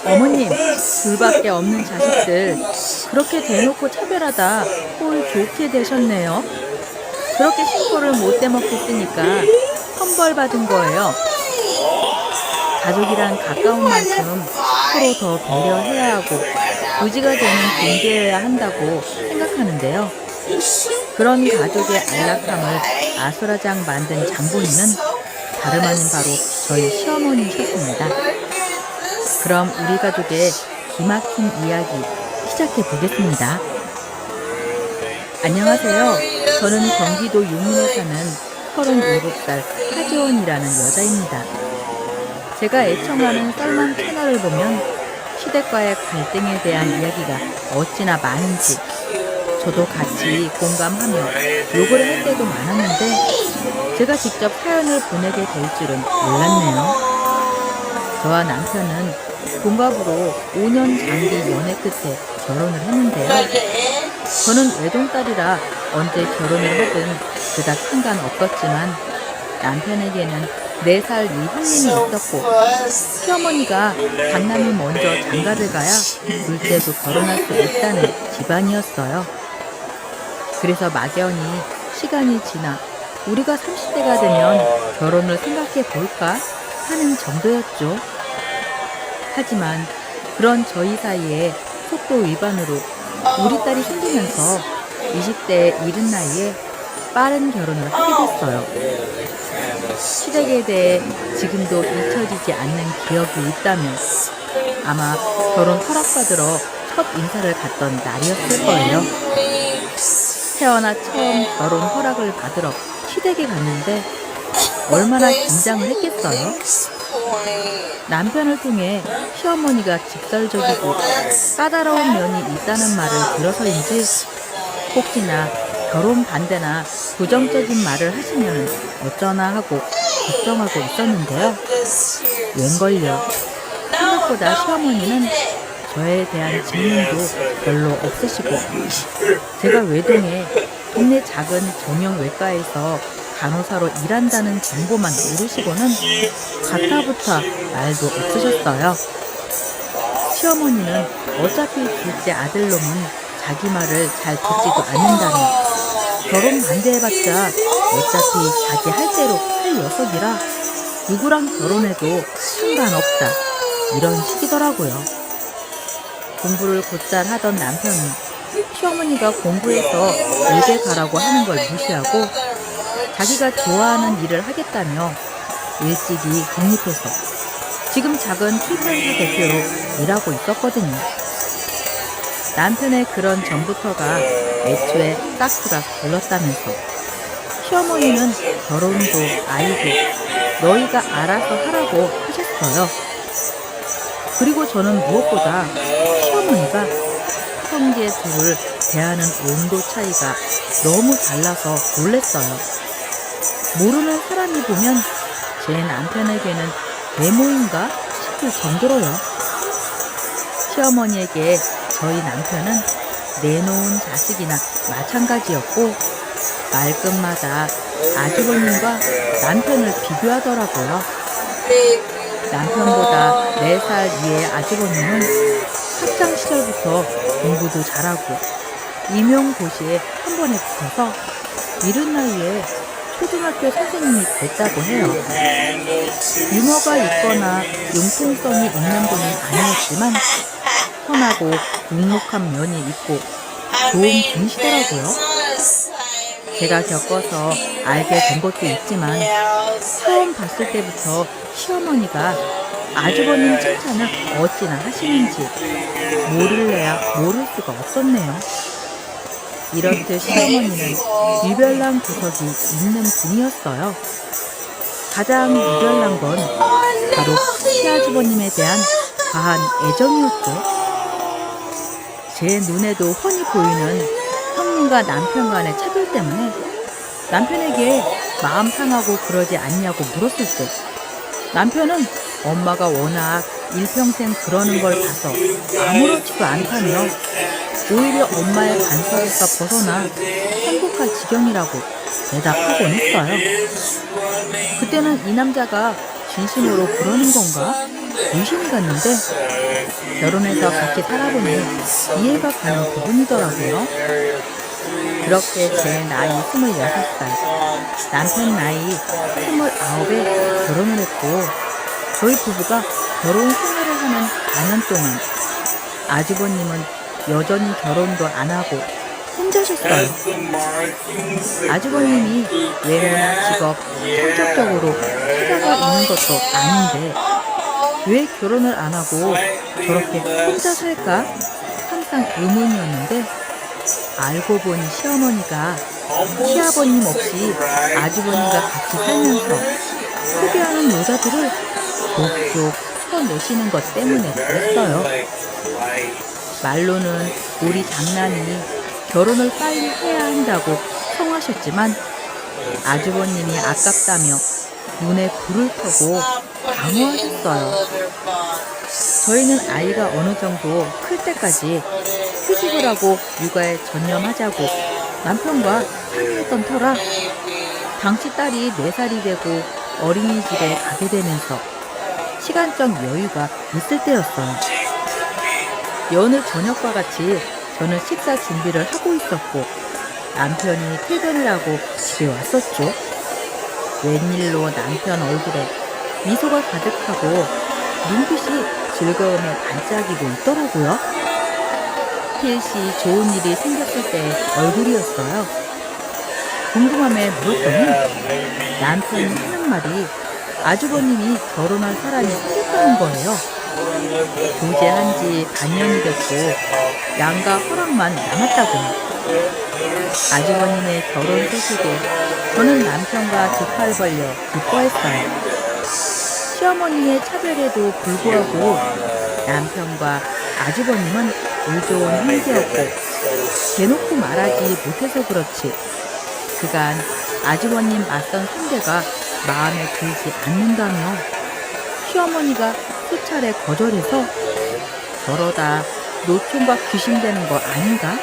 어머님, 둘밖에 없는 자식들 그렇게 대놓고 차별하다 꼴 좋게 되셨네요. 그렇게 신고를 못돼 먹겠으니까 선벌받은 거예요. 가족이란 가까운 만큼 서로 더 배려해야 하고 유지가 되는 존재여야 한다고 생각하는데요. 그런 가족의 안락함을 아수라장 만든 장본인은 다름 아닌 바로 저희 시어머니셨습니다. 그럼 우리 가족의 기막힌 이야기 시작해 보겠습니다. 안녕하세요. 저는 경기도 용인에 사는 37살 하지원이라는 여자입니다. 제가 애청하는 썰만 채널을 보면 시댁과의 갈등에 대한 이야기가 어찌나 많은지 저도 같이 공감하며 욕을 할 때도 많았는데 제가 직접 사연을 보내게 될 줄은 몰랐네요. 저와 남편은 동갑으로 5년 장기 연애 끝에 결혼을 했는데요. 저는 외동딸이라 언제 결혼을 하든 그닥 상관없었지만 남편에게는 4살 위 형님이 있었고 시어머니가 장남이 먼저 장가를 가야 둘째도 결혼할 수 있다는 집안이었어요. 그래서 막연히 시간이 지나 우리가 30대가 되면 결혼을 생각해 볼까 하는 정도였죠. 하지만 그런 저희 사이에 속도 위반으로 우리 딸이 생기면서 20대의 이른 나이에 빠른 결혼을 하게 됐어요. 시댁에 대해 지금도 잊혀지지 않는 기억이 있다면 아마 결혼 허락받으러 첫 인사를 갔던 날이었을 거예요. 태어나 처음 결혼 허락을 받으러 시댁에 갔는데 얼마나 긴장을 했겠어요. 남편을 통해 시어머니가 직설적이고 까다로운 면이 있다는 말을 들어서인지 혹시나 결혼 반대나 부정적인 말을 하시면 어쩌나 하고 걱정하고 있었는데요. 웬걸요. 생각보다 시어머니는 저에 대한 질문도 별로 없으시고 제가 외동에 동네 작은 정형외과에서 간호사로 일한다는 정보만 모르시고는 가타부타 말도 없으셨어요. 시어머니는 어차피 둘째 아들놈은 자기 말을 잘 듣지도 않는다며 결혼 반대해봤자 어차피 자기 할 대로 할 녀석이라 누구랑 결혼해도 상관없다 이런 식이더라고요. 공부를 곧잘 하던 남편은 시어머니가 공부해서 의대 가라고 하는 걸 무시하고 자기가 좋아하는 일을 하겠다며 일찍이 독립해서 지금 작은 출판사 대표로 일하고 있었거든요. 남편의 그런 전부터가 애초에 가스가 불렀다면서 시어머니는 결혼도 아이도 너희가 알아서 하라고 하셨어요. 그리고 저는 무엇보다 시어머니가 형제 둘을 대하는 온도 차이가 너무 달라서 놀랬어요. 모르는 사람이 보면 제 남편에게는 외모인가 싶을 정도로요. 시어머니에게 저희 남편은 내놓은 자식이나 마찬가지였고 말끝마다 아주버님과 남편을 비교하더라고요. 남편보다 4살 위의 아주버님은 학창시절부터 공부도 잘하고 임용고시에 한 번에 붙어서 이른 나이에 초등학교 선생님이 됐다고 해요. 유머가 있거나 융통성이 있는 분은 아니었지만 선하고 묵묵한 면이 있고 좋은 분이시더라고요. 제가 겪어서 알게 된 것도 있지만 처음 봤을 때부터 시어머니가 아주버님 칭찬을 어찌나 하시는지 모를래야 모를 수가 없었네요. 이렇듯 시어머니는 유별난 구석이 있는 분이었어요. 가장 유별난 건 바로 시아주버님에 대한 과한 애정이었죠. 제 눈에도 훤히 보이는 형님과 남편 간의 차별 때문에 남편에게 마음 상하고 그러지 않냐고 물었을 때 남편은 엄마가 워낙 일평생 그러는 걸 봐서 아무렇지도 않다며 오히려 엄마의 간섭에서 벗어나 행복할 지경이라고 대답하곤 했어요. 그때는 이 남자가 진심으로 그러는 건가 의심이 갔는데 결혼해서 같이 살아보니 이해가 가는 부분이더라고요. 그렇게 제 나이 26살, 남편 나이 29에 결혼을 했고 저희 부부가 결혼 생활을 하는 4년 동안 아주버님은 여전히 결혼도 안 하고 혼자셨어요. 아주버님이 외모나 직업, 성격적으로 후자가 있는 것도 아닌데 왜 결혼을 안 하고 저렇게 혼자 살까? 항상 의문이었는데 알고 보니 시어머니가 시아버님 없이 아주버님과 같이 살면서 소개하는 여자들을 족족 쳐내시는 것 때문에 그랬어요. 말로는 우리 장남이 결혼을 빨리 해야 한다고 성하셨지만 아주버님이 아깝다며 눈에 불을 켜고 강요하셨어요. 저희는 아이가 어느 정도 클 때까지 휴직을 하고 육아에 전념하자고 남편과 상의했던 터라 당시 딸이 4살이 되고 어린이집에 가게 되면서 시간적 여유가 있을 때였어요. 여느 저녁과 같이 저는 식사 준비를 하고 있었고 남편이 퇴근을 하고 집에 왔었죠. 웬일로 남편 얼굴에 미소가 가득하고 눈빛이 즐거움에 반짝이고 있더라고요. 필시 좋은 일이 생겼을 때의 얼굴이었어요. 궁금함에 물었더니 남편이 하는 말이 아주버님이 결혼할 사람이 생겼다는 거예요. 교제한 지 반년이 됐고 양가 허락만 남았다고요. 아주버님의 결혼 소식에 저는 남편과 두 팔 벌려 기뻐했어요. 시어머니의 차별에도 불구하고 남편과 아주버님은 을 좋은 형제였고 대놓고 말하지 못해서 그렇지 그간 아주버님 맞선 상대가 마음에 들지 않는다며 시어머니가 수차례 거절해서 저러다 노총각 귀신 되는 거 아닌가?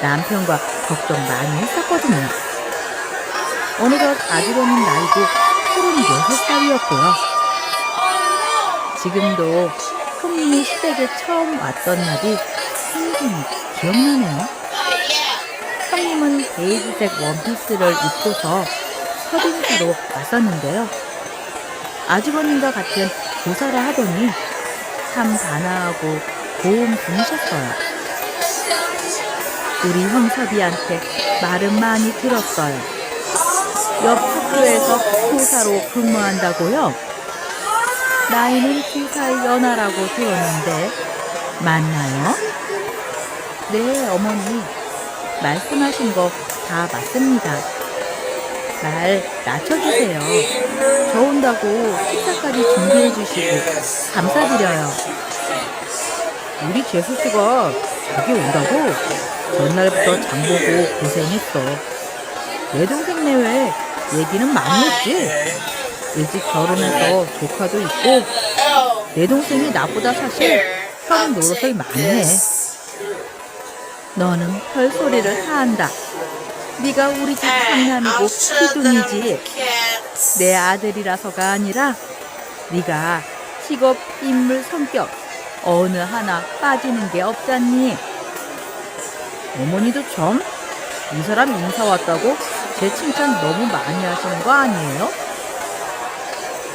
남편과 걱정 많이 했었거든요. 어느덧 아주버님 나이도 36살이었고요. 지금도 형님이 시댁에 처음 왔던 날이 생생히 기억나네요. 형님은 베이지색 원피스를 입고서 첫인사로 왔었는데요. 아주버님과 같은 교사를 하더니 참 단아하고 고운 분이셨어요. 우리 형사비한테 말은 많이 들었어요. 옆 학교에서 교사로 근무한다고요? 나이는 2살 연하라고 들었는데 맞나요? 네, 어머니. 말씀하신 거 다 맞습니다. 말 낮춰주세요. 저 온다고 식사까지 준비해 주시고 감사드려요. 우리 재수씨가 자기 온다고 전날부터 장보고 고생했어. 내 동생 내외 얘기는 많이 했지. 일찍 결혼해서 조카도 있고 내 동생이 나보다 사실 형 노릇을 많이 해. 너는 별소리를 다 한다. 네가 우리 집 장남이고 기둥이지. 내 아들이라서가 아니라 네가 직업, 인물, 성격 어느 하나 빠지는 게 없잖니. 어머니도 참 이 사람 인사 왔다고 제 칭찬 너무 많이 하시는 거 아니에요?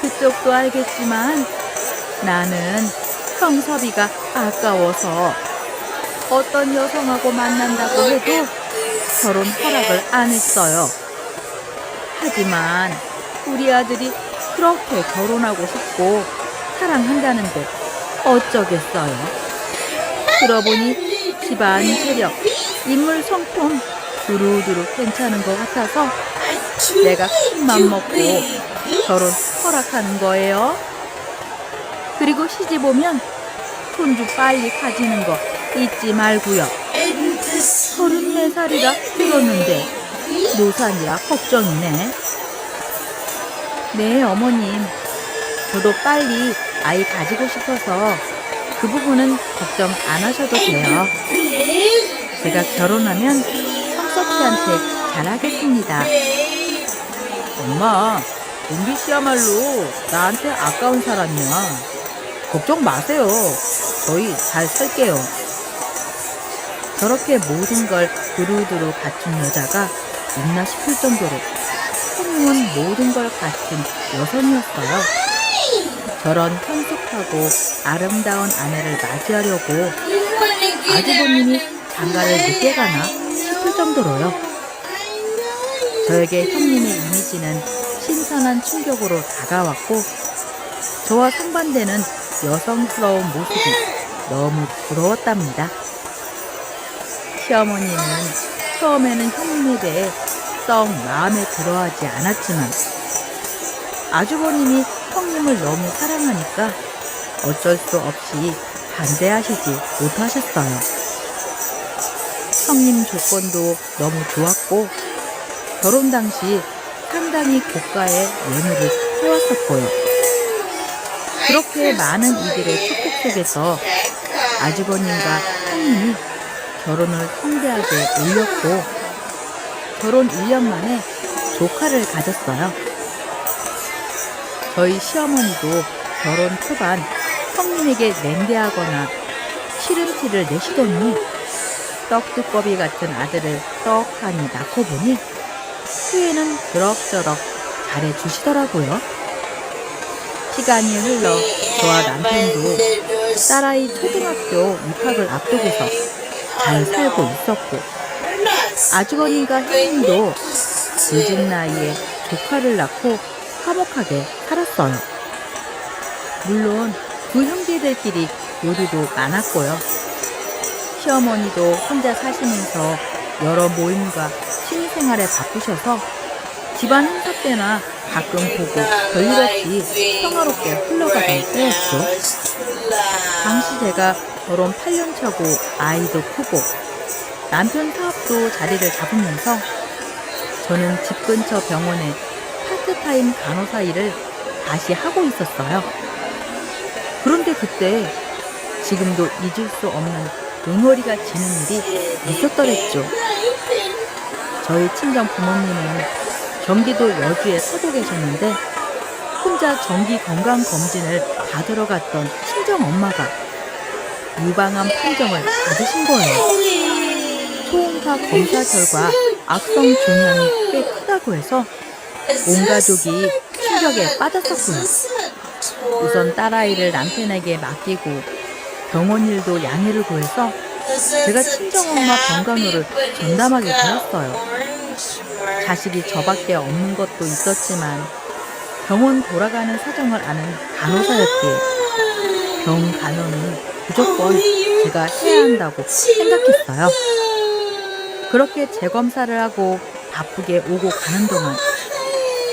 그쪽도 알겠지만 나는 형섭이가 아까워서 어떤 여성하고 만난다고 해도 결혼 허락을 안 했어요. 하지만 우리 아들이 그렇게 결혼하고 싶고 사랑한다는데 어쩌겠어요. 들어보니 집안 재력, 인물 성품 두루두루 괜찮은 것 같아서 내가 큰맘 먹고 결혼 허락하는 거예요. 그리고 시집 오면 손주 빨리 가지는 거 잊지 말고요. 34살이라 들었는데 노산이라 걱정이네. 네, 어머님. 저도 빨리 아이 가지고 싶어서 그 부분은 걱정 안 하셔도 돼요. 제가 결혼하면 성석씨한테 잘하겠습니다. 엄마, 은비 씨야말로 나한테 아까운 사람이야. 걱정 마세요. 저희 잘 살게요. 저렇게 모든 걸 두루두루 갖춘 여자가 있나 싶을 정도로 형님은 모든 걸 갖춘 여성이었어요. 저런 현숙하고 아름다운 아내를 맞이하려고 아주버님이 장가를 늦게 가나 싶을 정도로요. 저에게 형님의 이미지는 신선한 충격으로 다가왔고 저와 상반되는 여성스러운 모습이 너무 부러웠답니다. 시어머니는 처음에는 형님에 대해 썩 마음에 들어하지 않았지만 아주버님이 형님을 너무 사랑하니까 어쩔 수 없이 반대하시지 못하셨어요. 형님 조건도 너무 좋았고 결혼 당시 상당히 고가의 연유를 해왔었고요. 그렇게 많은 이들의 축복 속에서 아주버님과 형님이 결혼을 성대하게 올렸고 결혼 1년 만에 조카를 가졌어요. 저희 시어머니도 결혼 초반 형님에게 냉대하거나 싫은 티를 내시더니 떡두꺼비 같은 아들을 떡하니 낳고 보니 후에는 그럭저럭 잘해주시더라고요. 시간이 흘러 저와 남편도 딸아이 초등학교 입학을 앞두고서 잘 살고 있었고 아주버님과 형님도 늦은 나이에 조카를 낳고 화목하게 살았어요. 물론 두 형제들끼리 요리도 많았고요. 시어머니도 혼자 사시면서 여러 모임과 취미생활에 바쁘셔서 집안 행사 때나 가끔 보고 별일 없이 평화롭게 흘러가던 때였죠. 당시 제가 결혼 8년 차고 아이도 크고 남편 사업도 자리를 잡으면서 저는 집 근처 병원에 파트타임 간호사 일을 다시 하고 있었어요. 그런데 그때 지금도 잊을 수 없는 응어리가 지는 일이 있었더랬죠. 저희 친정 부모님은 경기도 여주에 서도 계셨는데 혼자 정기 건강검진을 받으러 갔던 친정 엄마가 유방암 판정을 받으신 거예요. 소음과 검사 결과 악성 종양이 꽤 크다고 해서 온 가족이 충격에 빠졌었고요. 우선 딸아이를 남편에게 맡기고 병원 일도 양해를 구해서 제가 친정엄마 병간호를 전담하게 되었어요. 자식이 저밖에 없는 것도 있었지만 병원 돌아가는 사정을 아는 간호사였기에 병 간호는 무조건 제가 해야 한다고 생각했어요. 그렇게 재검사를 하고 바쁘게 오고 가는 동안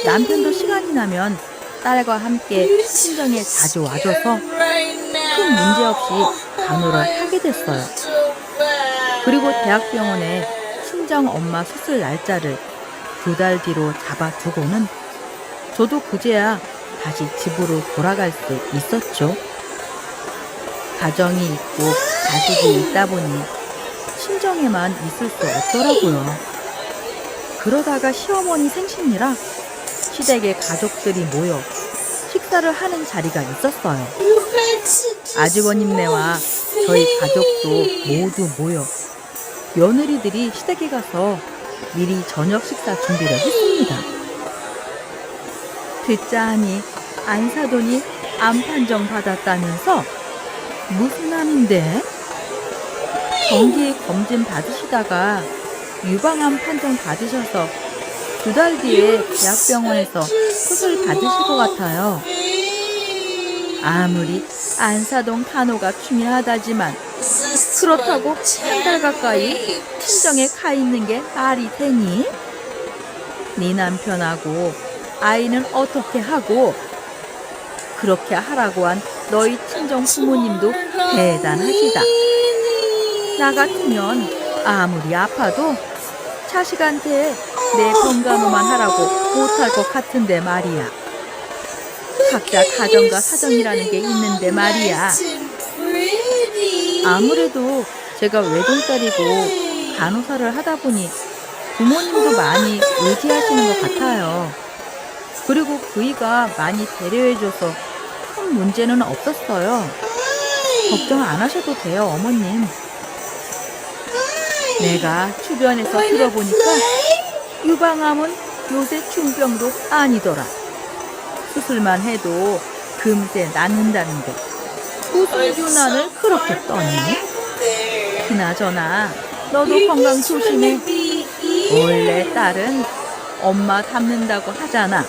남편도 시간이 나면 딸과 함께 친정에 자주 와줘서 큰 문제 없이 간호를 하게 됐어요. 그리고 대학병원에 친정 엄마 수술 날짜를 2달 뒤로 잡아두고는 저도 그제야 다시 집으로 돌아갈 수 있었죠. 가정이 있고 자식이 있다 보니 친정에만 있을 수 없더라고요. 그러다가 시어머니 생신이라 시댁의 가족들이 모여 식사를 하는 자리가 있었어요. 아주버님네와 저희 가족도 모두 모여 며느리들이 시댁에 가서 미리 저녁 식사 준비를 했습니다. 듣자 하니 안 사돈이 암 판정 받았다면서? 무슨 암인데? 정기 검진 받으시다가 유방암 판정 받으셔서 2달 뒤에 대학병원에서 수술 받으실 것 같아요. 아무리 안사동 간호가 중요하다지만 그렇다고 한 달 가까이 친정에 가 있는 게 말이 되니? 네 남편하고 아이는 어떻게 하고 그렇게 하라고 한 너희 친정 부모님도 대단하시다. 나 같으면 아무리 아파도 자식한테 내 건강만 하라고 못할 것 같은데 말이야. 각자 가정과 사정이라는 게 있는데 말이야. 아무래도 제가 외동딸이고 간호사를 하다 보니 부모님도 많이 의지하시는 것 같아요. 그리고 그이가 많이 배려해줘서 큰 문제는 없었어요. 걱정 안 하셔도 돼요, 어머님. 내가 주변에서 들어보니까 유방암은 요새 중병도 아니더라. 수술만 해도 금세 낫는다는데 무슨 유난을 그렇게 떠니? 그나저나 너도 건강 조심해. 원래 딸은 엄마 닮는다고 하잖아.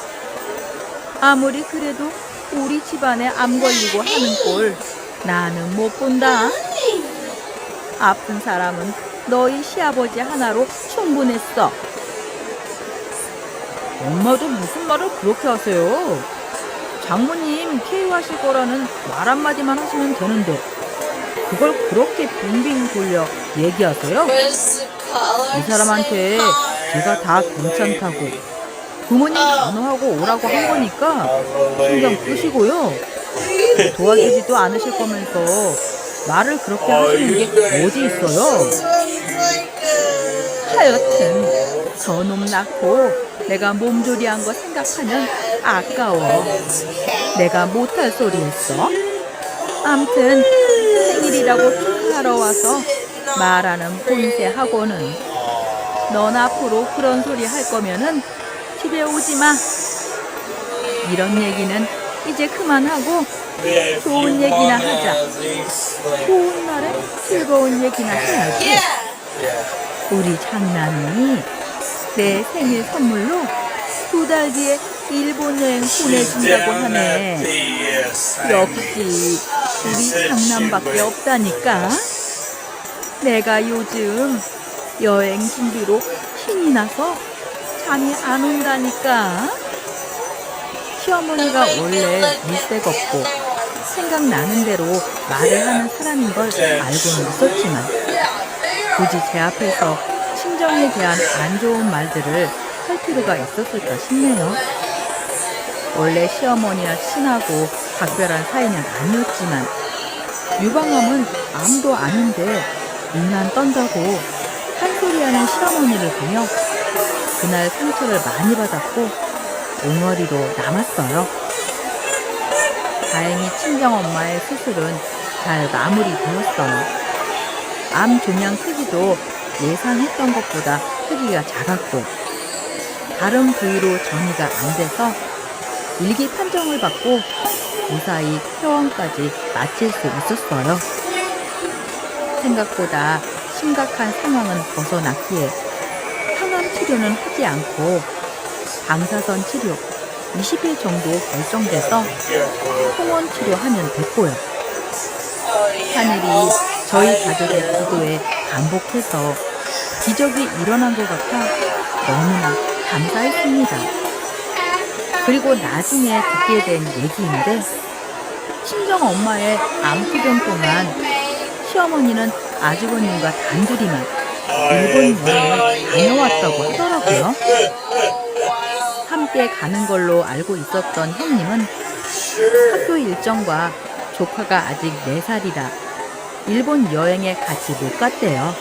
아무리 그래도 우리 집안에 암 걸리고 하는 꼴 나는 못 본다. 아픈 사람은 너희 시아버지 하나로 충분했어. 엄마도 무슨 말을 그렇게 하세요? 장모님 케어하실 거라는 말 한마디만 하시면 되는데 그걸 그렇게 빙빙 돌려 얘기하세요? 이 사람한테 제가 다 괜찮다고 부모님 간호하고 오라고 한 거니까 신경 끄시고요. 도와주지도 않으실 거면서 말을 그렇게 하시는 게 어디 있어요? 하여튼 저놈 낳고 내가 몸조리한 거 생각하면 아까워. 내가 못할 소리 했어? 암튼 생일이라고 축하하러 와서 말하는 본세하고는 넌 앞으로 그런 소리 할 거면은 집에 오지 마. 이런 얘기는 이제 그만하고 좋은 얘기나 하자. 좋은 날에 즐거운 얘기나 해야지. 우리 장남이 내 생일 선물로 2달 뒤에 일본 여행 보내준다고 하네. 역시 우리 장남밖에 없다니까. 내가 요즘 여행 준비로 신이 나서 잠이 안 온다니까. 시어머니가 원래 일색 없고 생각나는 대로 말을 하는 사람인 걸 알고는 있었지만 굳이 제 앞에서 친정에 대한 안 좋은 말들을 할 필요가 있었을까 싶네요. 원래 시어머니나 친하고 각별한 사이는 아니었지만 유방암은 암도 아닌데 유난 떤다고 한 소리하는 시어머니를 보며 그날 상처를 많이 받았고 옹어리로 남았어요. 다행히 친정엄마의 수술은 잘 마무리되었어요. 암 종양 크기도 예상했던 것보다 크기가 작았고 다른 부위로 전이가 안 돼서 일기 판정을 받고 무사히 퇴원까지 마칠 수 있었어요. 생각보다 심각한 상황은 벗어났기에 항암 치료는 하지 않고 방사선 치료 20일 정도 결정돼서 통원 치료하면 됐고요. 하늘이 저희 가족의 기도에 감복해서 기적이 일어난 것 같아 너무나 감사했습니다. 그리고 나중에 듣게 된 얘기인데 친정엄마의 암투병 동안 시어머니는 아주버님과 단둘이만 일본 여행을 다녀왔다고 하더라고요. 함께 가는 걸로 알고 있었던 형님은 학교 일정과 조카가 아직 4살이라 일본 여행에 같이 못 갔대요.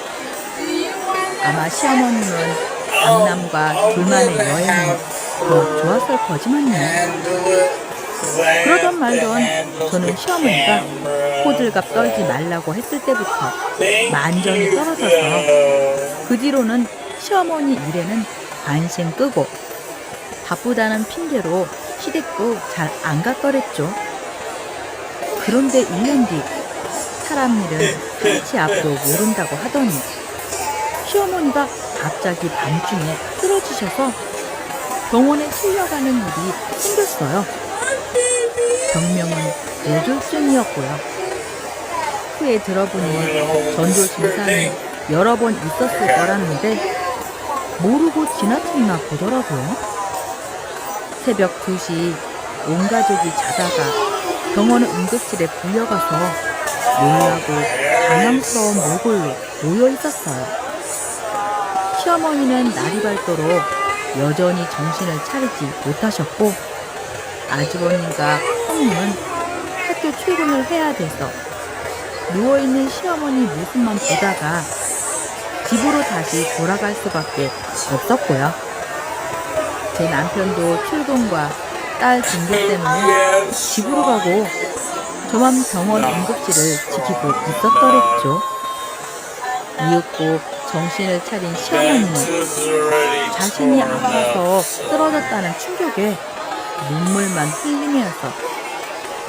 아마 시어머님은 장남과 둘만의 여행이 더 좋았을 거지만요. 그러던 말던 저는 시어머니가 호들갑 떨지 말라고 했을 때부터 만전이 떨어져서 그 뒤로는 시어머니 일에는 관심 끄고 바쁘다는 핑계로 시댁도 잘 안 갔더랬죠. 그런데 1년 뒤 사람 일은 한치 앞도 모른다고 하더니 시어머니가 갑자기 밤중에 쓰러지셔서 병원에 실려가는 일이 생겼어요. 병명은 뇌졸중이었고요. 후에 들어보니 전조 증상이 여러 번 있었을 거라는데 모르고 지나쳤나 보더라고요. 새벽 2시 온 가족이 자다가 병원 응급실에 불려가서 놀라고 당황스러운 몰골로 모여 있었어요. 시어머니는 날이 밝도록 여전히 정신을 차리지 못하셨고 아주버님과 형님은 학교 출근을 해야 돼서 누워있는 시어머니 모습만 보다가 집으로 다시 돌아갈 수밖에 없었고요. 제 남편도 출근과 딸 징계 때문에 집으로 가고 저만 병원 응급실을 지키고 있었더랬죠. 이윽고 정신을 차린 시어머니는 자신이 아파서 쓰러졌다는 충격에 눈물만 흘리면서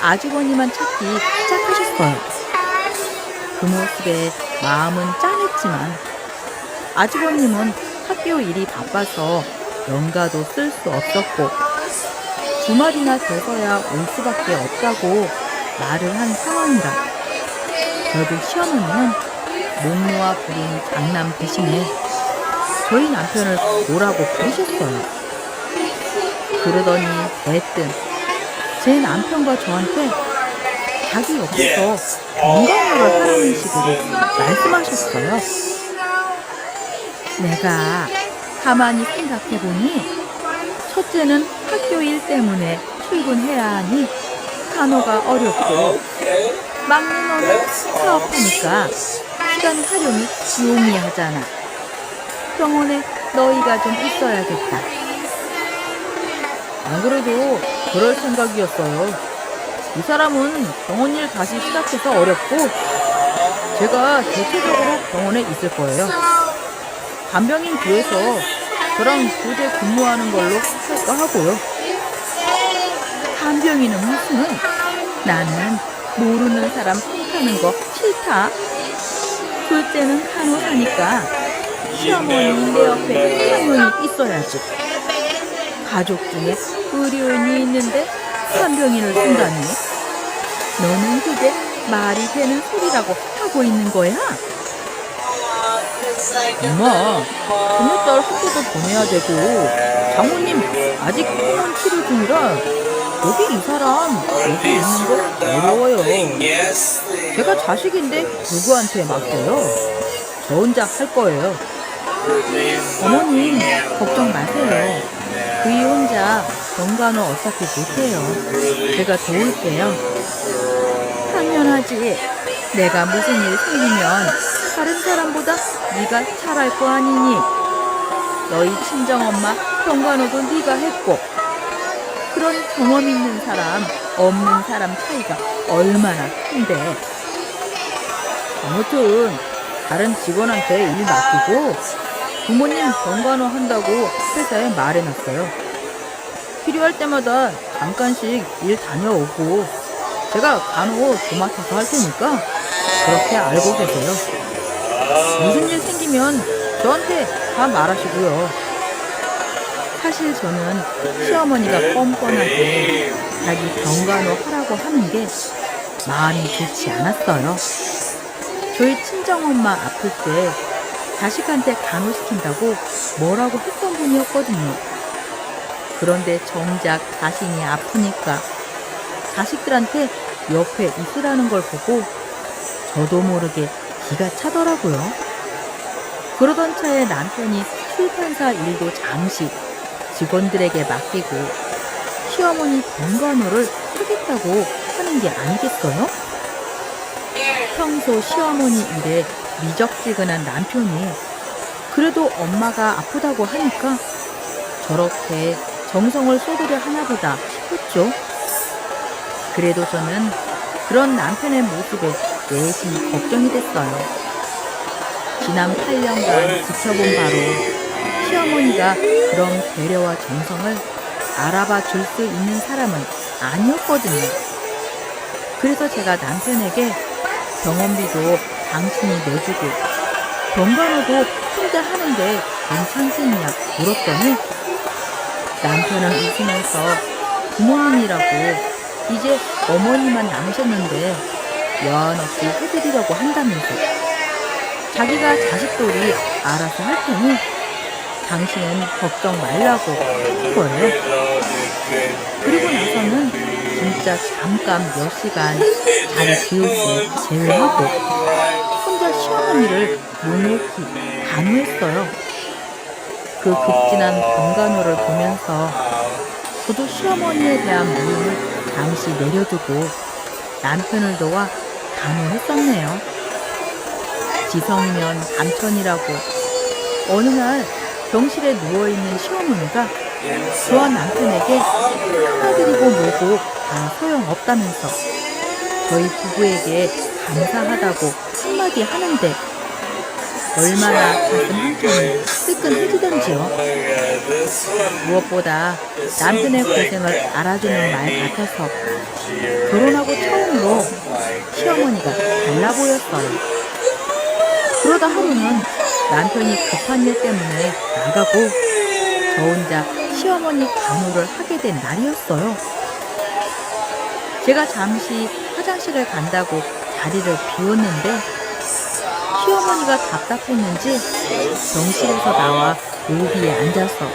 아주버니만 찾기 시작하셨어요. 그 모습에 마음은 짠했지만 아주버님은 학교 일이 바빠서 연가도 쓸 수 없었고 주말이나 돼서야 올 수밖에 없다고 말을 한 상황이라 결국 시어머니는 목놓아 부린 장남 대신에 저희 남편을 뭐라고 부르셨어요. 그러더니 대뜸 제 남편과 저한테 자기 옆에서 건강을 하라는 식으로 말씀하셨어요. 내가 가만히 생각해보니 첫째는 학교 일 때문에 출근해야 하니 간호가 어렵고 막내 너는 사업하니까 시간 활용이 용이하잖아. 병원에 너희가 좀 있어야겠다. 안 그래도 그럴 생각이었어요. 이 사람은 병원 일 다시 시작해서 어렵고 제가 대체적으로 병원에 있을 거예요. 간병인 구해서 저랑 교대 근무하는 걸로 할까 하고요. 간병인은 무슨? 나는 모르는 사람 택하는 거 싫다. 둘째는 간호사니까 시어머니 내 옆에 한 명이 있어야지. 가족 중에 의료인이 있는데 간병인을 쓴다니? 너는 그게 말이 되는 소리라고 하고 있는 거야? 엄마, 금요일 학교도 보내야 되고 장모님 아직 항암 치료 중이라 여기 이 사람 여기 있는 거 어려워요. 제가 자식인데 누구한테 맡겨요? 저 혼자 할 거예요. 어머님 걱정 마세요. 그이 혼자 병간호 어차피 못해요. 제가 도울게요. 당연하지. 내가 무슨 일 생기면 다른 사람보다 네가 잘할 거 아니니. 너희 친정엄마 병간호도 네가 했고 그런 경험 있는 사람 없는 사람 차이가 얼마나 큰데. 아무튼 다른 직원한테 일 맡기고 부모님 병간호 한다고 회사에 말해놨어요. 필요할 때마다 잠깐씩 일 다녀오고 제가 간호 도맡아서 할 테니까 그렇게 알고 계세요. 무슨 일 생기면 저한테 다 말하시고요. 사실 저는 시어머니가 뻔뻔하게 자기 병간호 하라고 하는 게 마음이 좋지 않았어요. 저희 친정엄마 아플 때 자식한테 간호시킨다고 뭐라고 했던 분이었거든요. 그런데 정작 자신이 아프니까 자식들한테 옆에 있으라는 걸 보고 저도 모르게 기가 차더라고요. 그러던 차에 남편이 출판사 일도 잠시 직원들에게 맡기고 시어머니 병간호를 하겠다고 하는 게 아니겠어요? 평소 시어머니 일에 미적지근한 남편이 그래도 엄마가 아프다고 하니까 저렇게 정성을 쏟으려 하나보다 싶었죠. 그래도 저는 그런 남편의 모습에 내심 걱정이 됐어요. 지난 8년간 지켜본 바로 시어머니가 그런 배려와 정성을 알아봐 줄 수 있는 사람은 아니었거든요. 그래서 제가 남편에게 병원비도 당신이 내주고 병간호도 혼자 하는데 괜찮겠냐 물었더니 남편은 웃으면서 부모님이라고 이제 어머니만 남으셨는데 여한 없이 해드리려고 한다면서 자기가 자식돌이 알아서 할 테니 당신은 걱정 말라고 한 거예요. 그리고 나서는 진짜 잠깐 몇 시간 자리 비울 때 제외하고 혼자 시어머니를 묵묵히 간호했어요. 그 극진한 병간호를 보면서 저도 시어머니에 대한 미움을 잠시 내려두고 남편을 도와 간호했었네요. 지성이면 감천이라고 어느 날 병실에 누워있는 시어머니가 저 남편에게 큰아들이고 뭐고 다 소용없다면서 저희 부부에게 감사하다고 한마디 하는데 얼마나 가슴 한켠이 뜨끈해지던지요. 무엇보다 남편의 고생을 알아주는 말 같아서 결혼하고 처음으로 시어머니가 달라 보였어요. 그러다 하루는 남편이 급한 일 때문에 나가고 저 혼자 시어머니 간호를 하게 된 날이었어요. 제가 잠시 화장실을 간다고 자리를 비웠는데 시어머니가 답답했는지 병실에서 나와 로비에 앉아서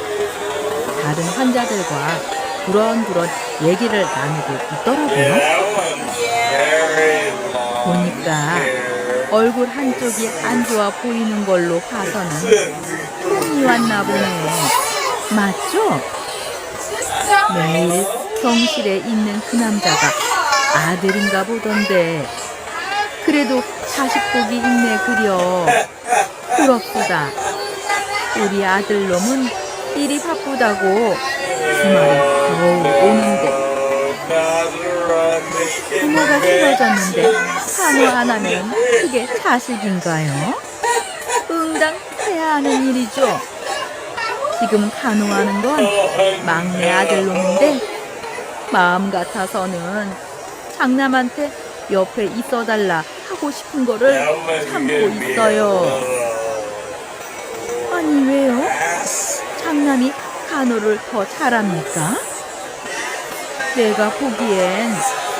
다른 환자들과 부런부런 얘기를 나누고 있더라고요. 보니까 얼굴 한쪽이 안 좋아 보이는 걸로 봐서는 손이 왔나 보네. 맞죠? 매일 병실에 있는 그 남자가 아들인가 보던데 그래도 자식 복이 있네 그려. 부럽다. 우리 아들놈은 일이 바쁘다고 주말에 겨우 오는데 부모가 쓰러졌는데 간호 안 하면 그게 자식인가요? 응당 해야 하는 일이죠. 지금 간호하는 건 막내 아들놈인데 마음 같아서는 장남한테 옆에 있어달라 하고 싶은 거를 참고 있어요. 아니 왜요? 장남이 간호를 더 잘합니까? 내가 보기엔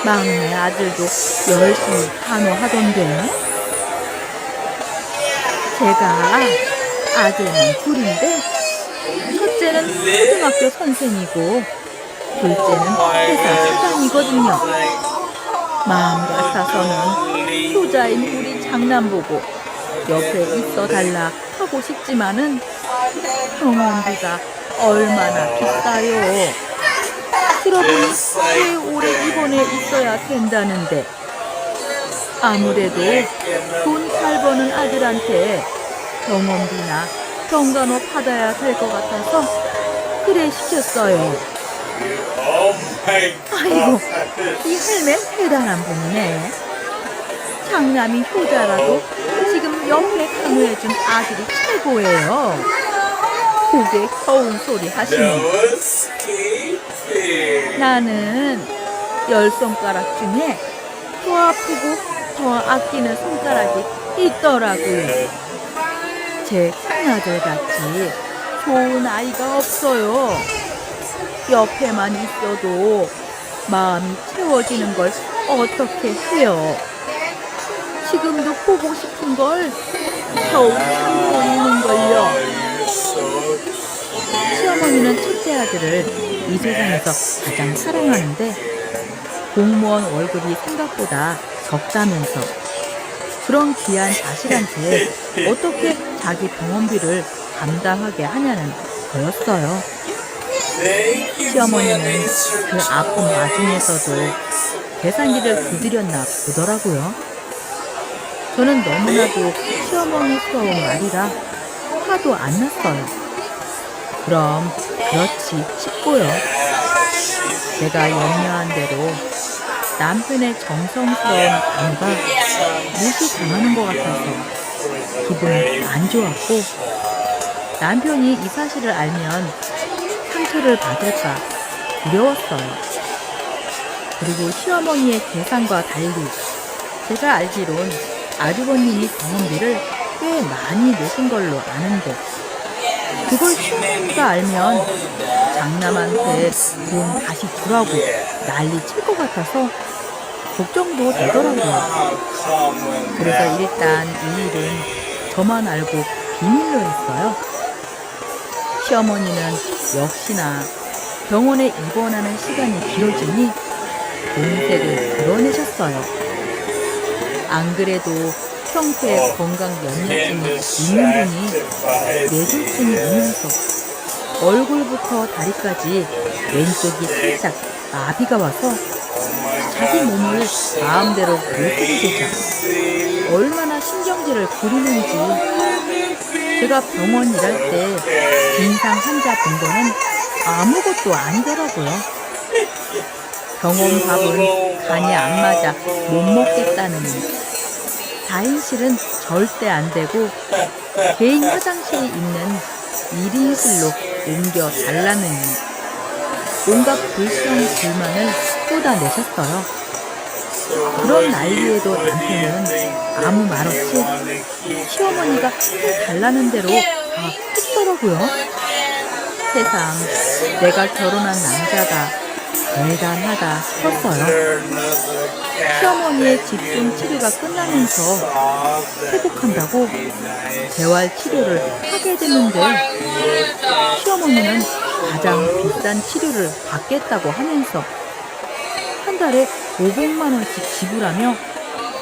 막내 아들도 열심히 간호하던데. 제가 아들만 둘인데 첫째는 초등학교 선생이고 둘째는 회사 사장이거든요. 마음 같아서는 효자인 우리 장남 보고 옆에 있어 달라 하고 싶지만은 병원비가 얼마나 비싸요. 들어보니 꽤 오래 입원해 있어야 된다는데 아무래도 돈 잘 버는 아들한테 병원비나 병간호 받아야 될 것 같아서 그래 시켰어요. 아이고, 이 할매 대단한 분이네. 장남이 효자라도 지금 옆에 간호해준 아들이 최고예요. 고개 겨운 소리 하시네. 나는 10손가락 중에 더 아프고 더 아끼는 손가락이 있더라고요. 제 큰아들 같이 좋은 아이가 없어요. 옆에만 있어도 마음이 채워지는 걸 어떻게 해요? 지금도 보고 싶은 걸 겨우 참고 있는걸요. 시어머니는 첫째 아들을 이 세상에서 가장 사랑하는데 공무원 월급이 생각보다 적다면서 그런 귀한 자식한테 어떻게 자기 병원비를 감당하게 하냐는 거였어요. 시어머니는 그 아픈 와중에서도 계산기를 두드렸나 보더라고요. 저는 너무나도 시어머니스러운 말이라 화도 안 났어요. 그럼 그렇지 싶고요. 제가 염려한 대로 남편의 정성스러운 간호가 무시당하는 것 같아서 기분이 안 좋았고 남편이 이 사실을 알면 상처를 받을까 두려웠어요. 그리고 시어머니의 계산과 달리 제가 알기론 아주버님이 병원비를 꽤 많이 내신 걸로 아는데 그걸 시어머니가 알면 장남한테 돈 다시 주라고 난리 칠 것 같아서 걱정도 되더라고요. 그래서 일단 이 일은 저만 알고 비밀로 했어요. 시어머니는 역시나 병원에 입원하는 시간이 길어지니 본색을 드러내셨어요. 안 그래도 평소에 건강 염려증이 있는 분이 뇌졸중이 오면서 얼굴부터 다리까지 왼쪽이 살짝 마비가 와서 자기 몸을 마음대로 못 쓰게 되죠. 얼마나 신경질을 부리는지. 제가 병원 일할 때 진상 환자 본 거는 아무것도 아니더라고요. 병원 밥은 간이 안 맞아 못 먹겠다느니 4인실은 절대 안 되고 개인 화장실이 있는 1인실로 옮겨 달라느니 온갖 불평 불만을 쏟아내셨어요. 그런 난리에도 남편은 아무 말 없이 시어머니가 해달라는 대로 다 했더라고요. 세상, 내가 결혼한 남자가 대단하다 싶었어요. 시어머니의 집중 치료가 끝나면서 회복한다고 재활 치료를 하게 됐는데 시어머니는 가장 비싼 치료를 받겠다고 하면서 한 달에 500만 원씩 지불하며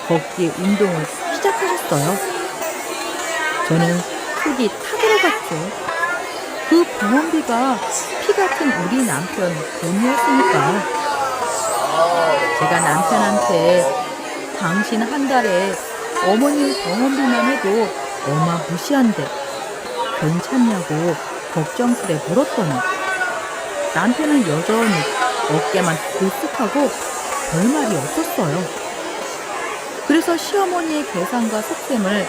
걷기 운동을 시작하셨어요. 저는 속이 타들어갔죠. 그 병원비가 피 같은 우리 남편 돈이었으니까. 제가 남편한테 당신 한 달에 어머님 병원비만 해도 어마무시한데 괜찮냐고 걱정스레 물었더니 남편은 여전히 어깨만 들쑥하고 별말이 없었어요. 그래서 시어머니의 계산과 속셈을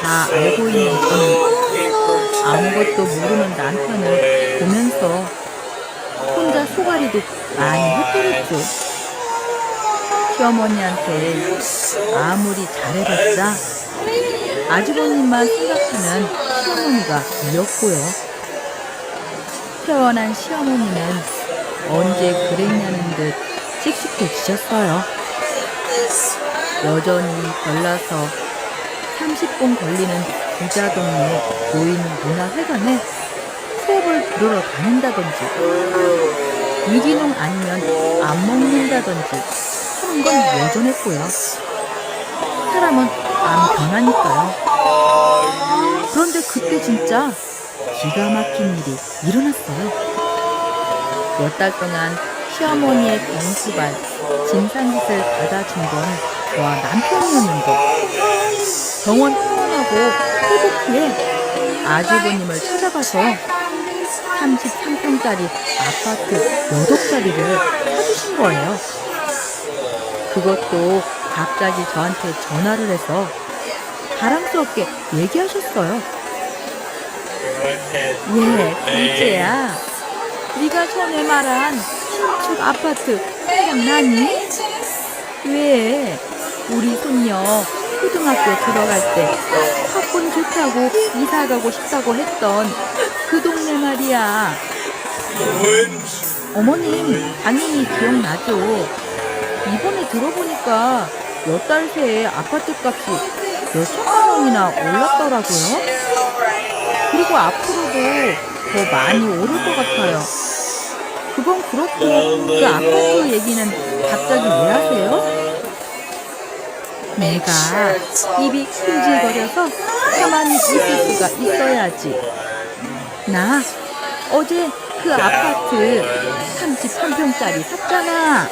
다 알고 있는 저는 아무것도 모르는 남편을 보면서 혼자 속앓이도 많이 했더랬죠. 시어머니한테 아무리 잘해봤자 아주버님만 생각하는 시어머니가 미웠고요. 태어난 시어머니는 언제 그랬냐는 듯 씩씩해지셨어요. 여전히 골라서 30분 걸리는 부자 동네 노인 문화회관에 수업을 들으러 다닌다든지 유기농 아니면 안 먹는다든지 하는 건 여전했고요. 사람은 안 변하니까요. 그런데 그때 진짜 기가 막힌 일이 일어났어요. 몇 달 동안 시어머니의 병수발 진상짓을 받아준 건 저와 남편이었는데 병원 퇴원하고 회복 후에 아주버님을 찾아가서 33평짜리 아파트 몇 억짜리를 사주신 거예요. 그것도 갑자기 저한테 전화를 해서 자랑스럽게 얘기하셨어요. 예, 둘째야. 네가 전에 말한 신축 아파트 생각나니? 왜? 우리 손녀 초등학교 들어갈 때 학군 좋다고 이사 가고 싶다고 했던 그 동네 말이야. 어머님, 당연히 기억나죠. 이번에 들어보니까 몇 달 새에 아파트 값이 몇천만 원이나 올랐더라고요. 그리고 앞으로도 더 많이 오를 것 같아요. 그건 그렇고 그 아파트 얘기는 갑자기 왜 하세요? 내가 입이 끈질거려서 가만히 있을 수가 있어야지. 나 어제 그 아파트 33평짜리 샀잖아.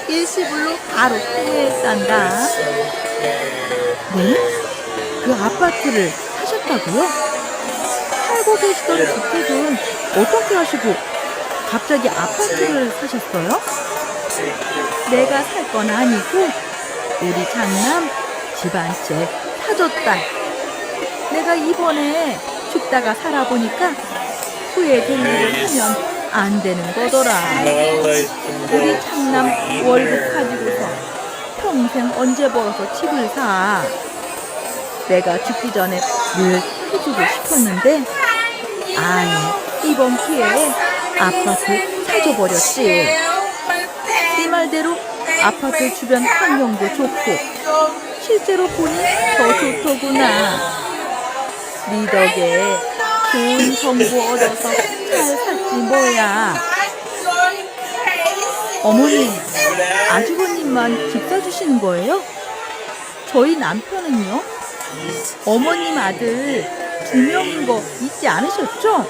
일시불로 바로 구매했단다. 네? 그 아파트를 사셨다고요? 살고 계시던 주택은 어떻게 하시고 갑자기 아파트를 사셨어요? 내가 살 건 아니고 우리 장남 집 한 채 사줬다. 내가 이번에 죽다가 살아보니까 후회될 일을 하면 안 되는 거더라. 우리 장남 월급 가지고서 평생 언제 벌어서 집을 사. 내가 죽기 전에 늘 해주고 싶었는데 아예 이번 기회에 아파트 사줘버렸지. 네 말대로 아파트 주변 환경도 좋고 실제로 보니 더 좋더구나. 네 덕에 좋은 정보 얻어서 잘 샀지 뭐야. 어머님, 아주버님만 집 사주시는 거예요? 저희 남편은요? 어머님 아들 2명인 거 잊지 않으셨죠?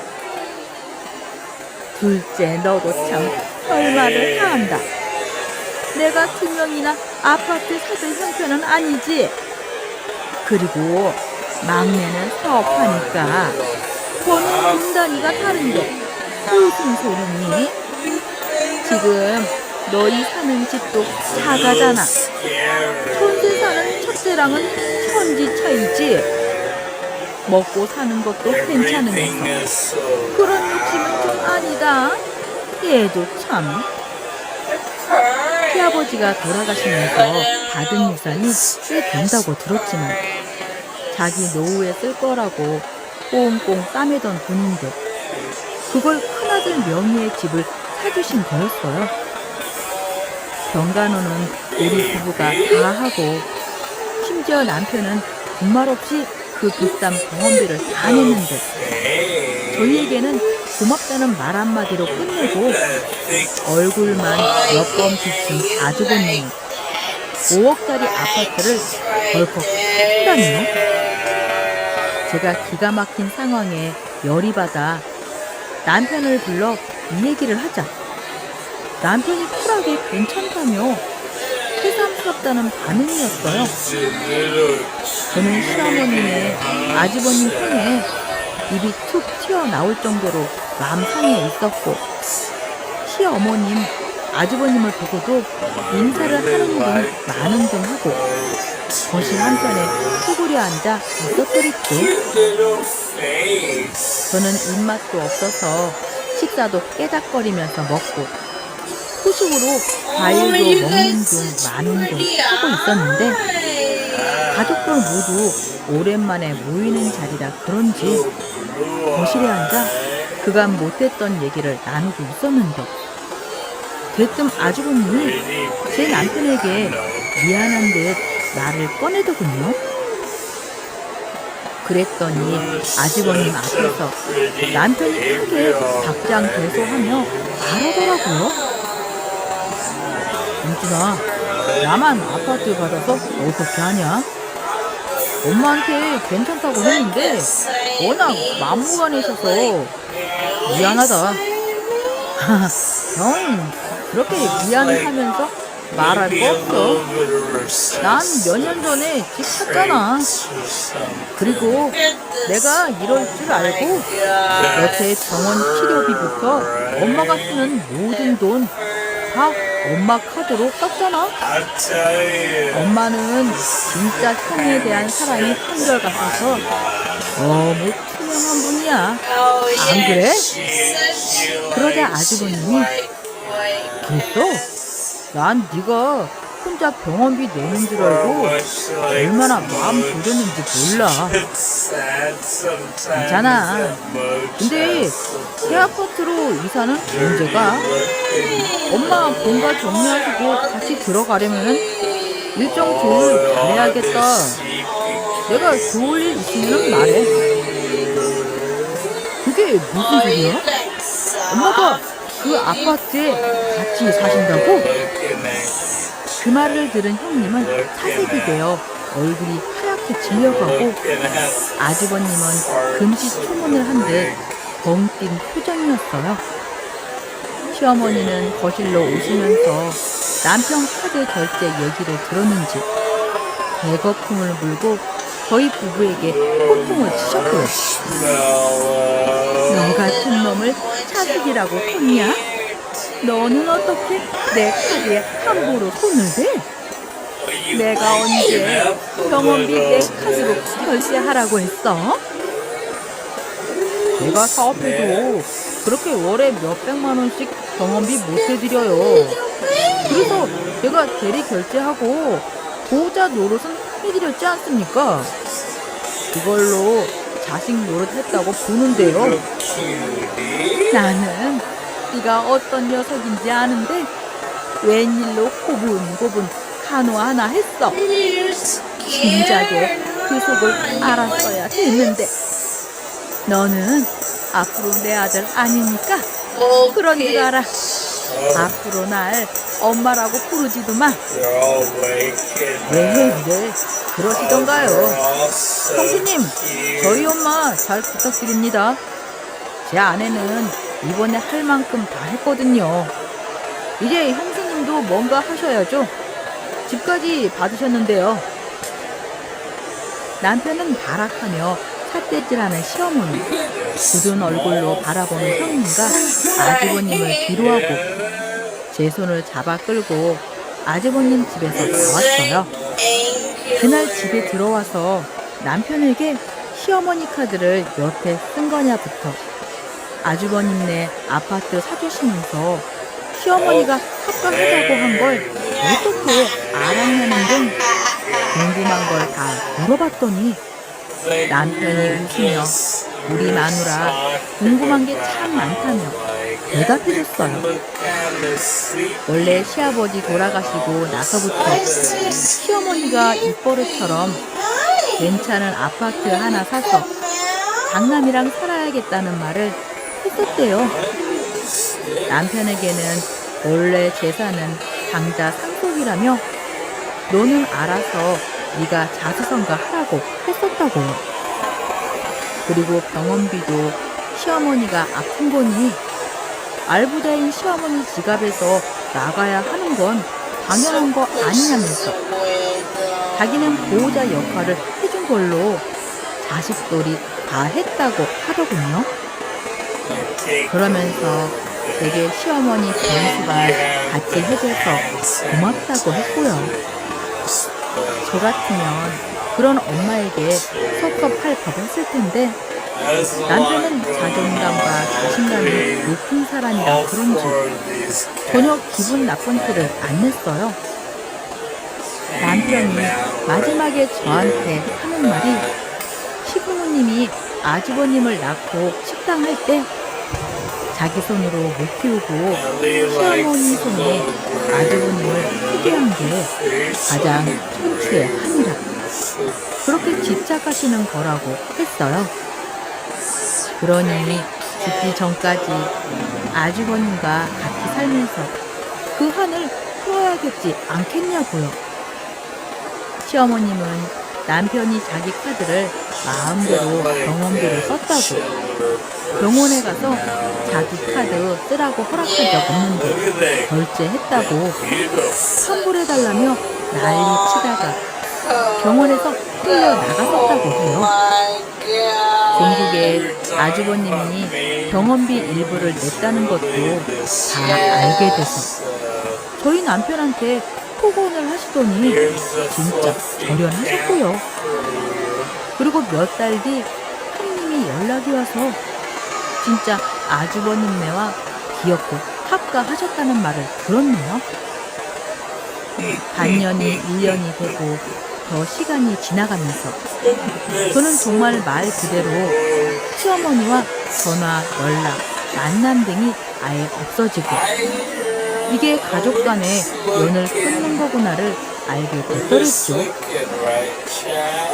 둘째, 너도 참 헐말을 다 한다. 내가 2명이나 아파트 사줄 형편은 아니지. 그리고 막내는 사업하니까 버는 분단위가 다른데 무슨 소리니? 지금 너희 사는 집도 작아잖아. 천재 사는 첫째랑은 천지 차이지. 먹고 사는 것도 괜찮으면서 그런 욕심은 좀 아니다. 얘도 참. 시아버지가 돌아가시면서 받은 유산이 꽤 된다고 들었지만 자기 노후에 쓸 거라고 꽁꽁 싸매던 돈인데 그걸 큰아들 명의의 집을 사주신 거였어요. 병간호는 우리 부부가 다 하고 심지어 남편은 군말 없이 그 비싼 병원비를 다 냈는데 저희에게는 고맙다는 말 한마디로 끝내고 얼굴만 몇 번 비친 아주버님이 5억짜리 아파트를 덜컥 산다니요. 제가 기가 막힌 상황에 열이 받아 남편을 불러 이 얘기를 하자 남편이 쿨하게 괜찮다며 새삼스럽다는 반응이었어요. 저는 시어머님의 아주버님 편에 입이 툭 튀어나올 정도로 마음 상해 있었고 시어머님, 아주버님을 보고도 인사를 하는 등 마는 등 하고 거실 한편에 쭈그려 앉아 있었더랬죠. 저는 입맛도 없어서 식사도 깨작거리면서 먹고 후식으로 과일도 먹는 중 마는 등 하고 있었는데 가족들 모두 오랜만에 모이는 자리라 그런지 거실에 앉아 그간 못했던 얘기를 나누고 있었는데 대뜸 아주버님이 제 남편에게 미안한 듯 말을 꺼내더군요. 그랬더니 아주버님 앞에서 남편이 크게 박장대소하며 말하더라고요. 윤준아, 나만 아파트 받아서 어떻게 하냐? 엄마한테 괜찮다고 했는데 워낙 막무가내셔서 미안하다. 형 그렇게 미안해하면서 말할 거 없어. 난 몇 년 전에 집 샀잖아. 그리고 내가 이럴 줄 알고 여태 병원 치료비부터 엄마가 쓰는 모든 돈 다 엄마 카드로 썼잖아. 엄마는 진짜 형에 대한 사랑이 한결같아서 너무 투명한 분이야. 안 그래? 그러자 아주버님이 그랬어? 난 네가 혼자 병원비 내는 줄 알고 얼마나 마음 졸였는지 몰라. 괜찮아. 근데 새 아파트로 이사는 언제 가? 엄마 본가 정리하시고 같이 들어가려면 일정 조율 잘해야겠다. 내가 좋을 일 있으면 말해. 그게 무슨 소리야? 엄마가 그 아파트에 같이 사신다고? 그 말을 들은 형님은 사색이 되어 얼굴이 하얗게 질려가고 아주버님은 금시초문을 한 듯 벙 뛴 표정이었어요. 시어머니는 거실로 오시면서 남편 카드 결제 얘기를 들었는지 배거품을 물고 저희 부부에게 호통을 치셨고요. 너 같은 놈을 차식이라고 했냐? 너는 어떻게 내 카드에 함부로 손을 대? 내가 언제 병원비 내 카드로 결제하라고 했어? 내가 사업해도 그렇게 월에 몇백만 원씩 병원비 못 해드려요. 그래서 제가 대리 결제하고 보호자 노릇은 해드렸지 않습니까? 그걸로 자식 노릇 했다고 보는데요. 나는 네가 어떤 녀석인지 아는데 웬일로 고분고분 간호 하나 했어. 진작에 그 속을 알았어야 됐는데 너는 앞으로 내 아들 아니니까 그런 줄 알아. 앞으로 날 엄마라고 부르지도 마. 네, 그러시던가요. 형수님, 저희 엄마 잘 부탁드립니다. 제 아내는 이번에 할 만큼 다 했거든요. 이제 형수님도 뭔가 하셔야죠. 집까지 받으셨는데요. 남편은 발악하며 삿대질하는 시어머니, 굳은 얼굴로 바라보는 형님과 아주버님을 뒤로하고 제 손을 잡아 끌고 아주버님 집에서 나왔어요. 그날 집에 들어와서 남편에게 시어머니 카드를 몇 해 쓴 거냐부터 아주버님네 아파트 사주시면서 시어머니가 합가하자고 한 걸 어떻게 알았냐는 등 궁금한 걸 다 물어봤더니 남편이 웃으며 우리 마누라 궁금한 게 참 많다며 대답해줬어요. 원래 시아버지 돌아가시고 나서부터 시어머니가 입버릇처럼 괜찮은 아파트 하나 사서 장남이랑 살아야겠다는 말을 했었대요. 남편에게는 원래 재산은 당자 상속이라며 너는 알아서 네가 자수성가 하라고 했었다고요. 그리고 병원비도 시어머니가 아픈 거니 알부자인 시어머니 지갑에서 나가야 하는 건 당연한 거 아니냐면서 자기는 보호자 역할을 해준 걸로 자식돌이 다 했다고 하더군요. 그러면서 되게 시어머니 병수발 같이 해줘서 고맙다고 했고요. 저 같으면 그런 엄마에게 속섭할 법했을 텐데 남편은 자존감과 자신감이 높은 사람이라 그런지 전혀 기분 나쁜 티를 안 냈어요. 남편이 마지막에 저한테 하는 말이 시부모님이 아주버님을 낳고 식당할 때 자기 손으로 못 키우고 시어머니 손에 아주버님을 크게 한 게 가장 천추의 한이라 그렇게 집착하시는 거라고 했어요. 그러니 죽기 전까지 아주버님과 같이 살면서 그 한을 풀어야겠지 않겠냐고요. 시어머님은 남편이 자기 카드를 마음대로 병원비로 썼다고 병원에 가서 자기 카드 쓰라고 허락한 적 없는데 결제했다고 환불해달라며 난리 치다가 병원에서 끌려 나갔었다고 해요. 종국에 아주버님이 병원비 일부를 냈다는 것도 다 알게 돼서 저희 남편한테 폭언을 하시더니 진짜 절연하셨고요. 그리고 몇 달 뒤 형님이 연락이 와서 진짜 아주버님네와 귀엽고 합가하셨다는 말을 들었네요. 반년이 1년이 되고 더 시간이 지나가면서 저는 정말 말 그대로 시어머니와 전화, 연락, 만남 등이 아예 없어지고 이게 가족 간의 연을 끊는 거구나를 알게 됐더랬죠.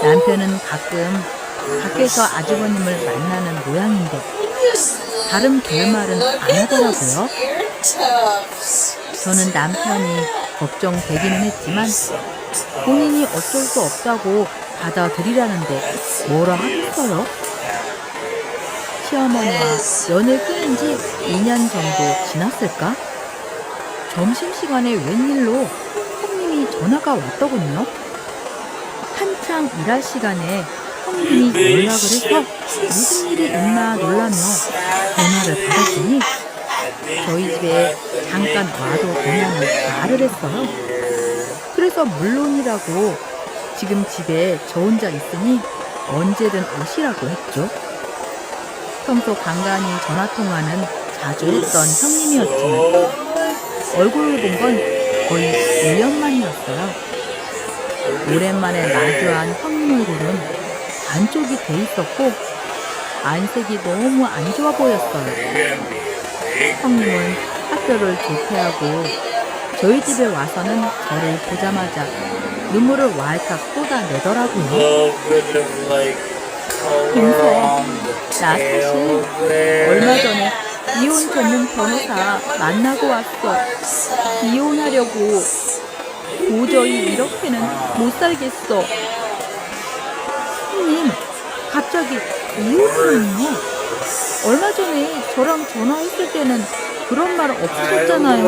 남편은 가끔 밖에서 아주버님을 만나는 모양인데 다른 별말은 안 하더라고요. 저는 남편이 걱정되기는 했지만 본인이 어쩔 수 없다고 받아들이라는데 뭐라 하겠어요? 시어머니와 연을 끊은 지 2년 정도 지났을까? 점심시간에 웬일로 형님이 전화가 왔더군요. 한창 일할 시간에 형님이 연락을 해서 무슨 일이 있나 놀라며 전화를 받았더니 저희 집에 잠깐 와도 되냐는 말을 했어요. 그래서 물론이라고 지금 집에 저 혼자 있으니 언제든 오시라고 했죠. 평소 간간히 전화통화는 자주 했던 형님이었지만 얼굴을 본 건 거의 1년 만이었어요. 오랜만에 마주한 형님 얼굴은 반쪽이 돼 있었고 안색이 너무 안 좋아 보였어요. 형님은 학교를 조퇴하고 저희 집에 와서는 저를 보자마자 눈물을 왈칵 쏟아내더라고요. 김서, 나 사실 얼마 전에 이혼 전문 변호사 만나고 왔어. 이혼하려고. 도저히 이렇게는 못 살겠어. 형님, 갑자기 이혼이요? 얼마 전에 저랑 전화했을 때는 그런 말 없으셨잖아요.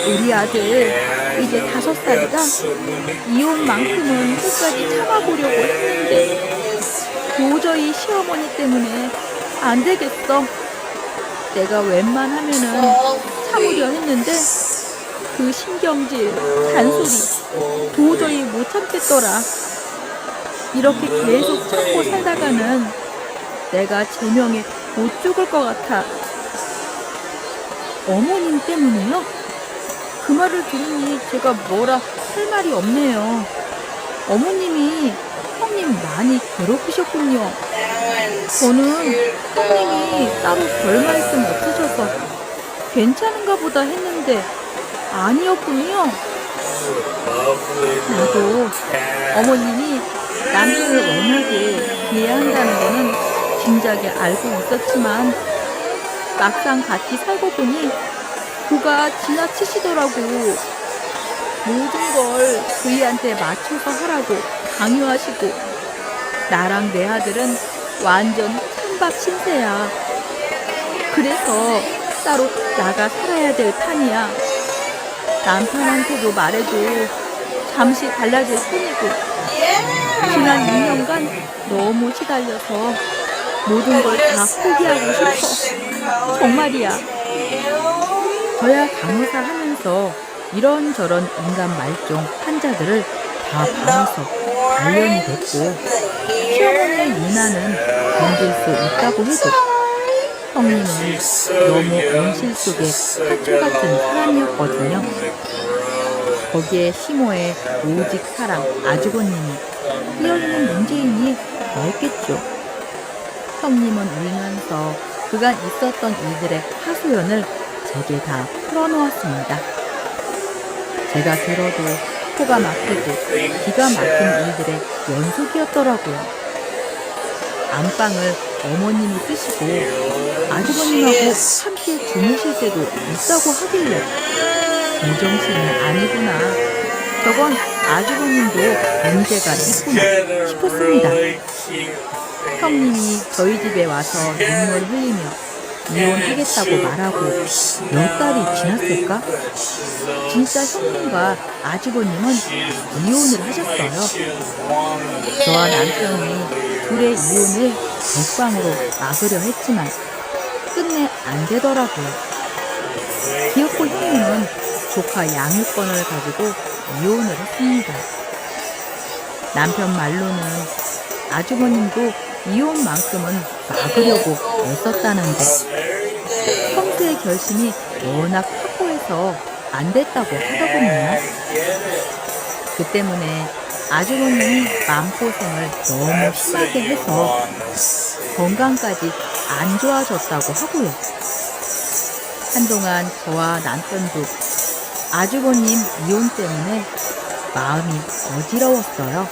우리 아들 이제 5살이라 이혼만큼은 끝까지 참아보려고 했는데 도저히 시어머니 때문에 안 되겠어. 내가 웬만하면은 참으려 했는데 그 신경질, 잔소리 도저히 못 참겠더라. 이렇게 계속 참고 살다가는 내가 제명에 못 죽을 것 같아. 어머님 때문에요? 그 말을 들으니 제가 뭐라 할 말이 없네요. 어머님이 형님 많이 괴롭히셨군요. 저는 형님이 따로 별 말씀 없으셔서 괜찮은가 보다 했는데 아니었군요. 나도 어머님이 남편을 워낙에 이해한다는 거는 진작에 알고 있었지만 막상 같이 살고 보니 그가 지나치시더라고. 모든 걸 그이한테 맞춰서 하라고 강요하시고 나랑 내 아들은 완전 찬밥 신세야. 그래서 따로 나가 살아야 될 판이야. 남편한테도 말해도 잠시 달라질 뿐이고 지난 2년간 너무 시달려서 모든 걸 다 포기하고 싶어. 정말이야. 저야 간호사 하면서 이런저런 인간 말종 환자들을 다 봐서 단련이 됐고 시어머니의 유난은 견딜 수 있다고 해도 형님은 너무 온실 속의 화초 같은 사람이었거든요. 거기에 시모의 오직 사랑 아주버님이 끼어있는 문제이니 더했겠죠. 형님은 울면서 그간 있었던 일들의 하소연을 제게 다 풀어놓았습니다. 제가 들어도 코가 막히고 기가 막힌 일들의 연속이었더라고요. 안방을 어머님이 쓰시고 아주버님하고 함께 주무실 때도 있다고 하길래 제정신이 아니구나. 저건 아주버님도 문제가 있구나 싶었습니다. 형님이 저희 집에 와서 눈물 흘리며 이혼하겠다고 말하고 몇 달이 지났을까? 진짜 형님과 아주버님은 이혼을 하셨어요. 저와 남편이 둘의 이혼을 백방으로 막으려 했지만 끝내 안 되더라고요. 기어코 형님은 조카 양육권을 가지고 이혼을 했습니다. 남편 말로는 아주버님도 이혼만큼은 막으려고 애썼다는데 평소의 결심이 워낙 확고해서 안 됐다고 하더군요. 그 때문에 아주버님이 마음고생을 너무 심하게 해서 건강까지 안 좋아졌다고 하고요. 한동안 저와 남편도 아주버님 이혼 때문에 마음이 어지러웠어요.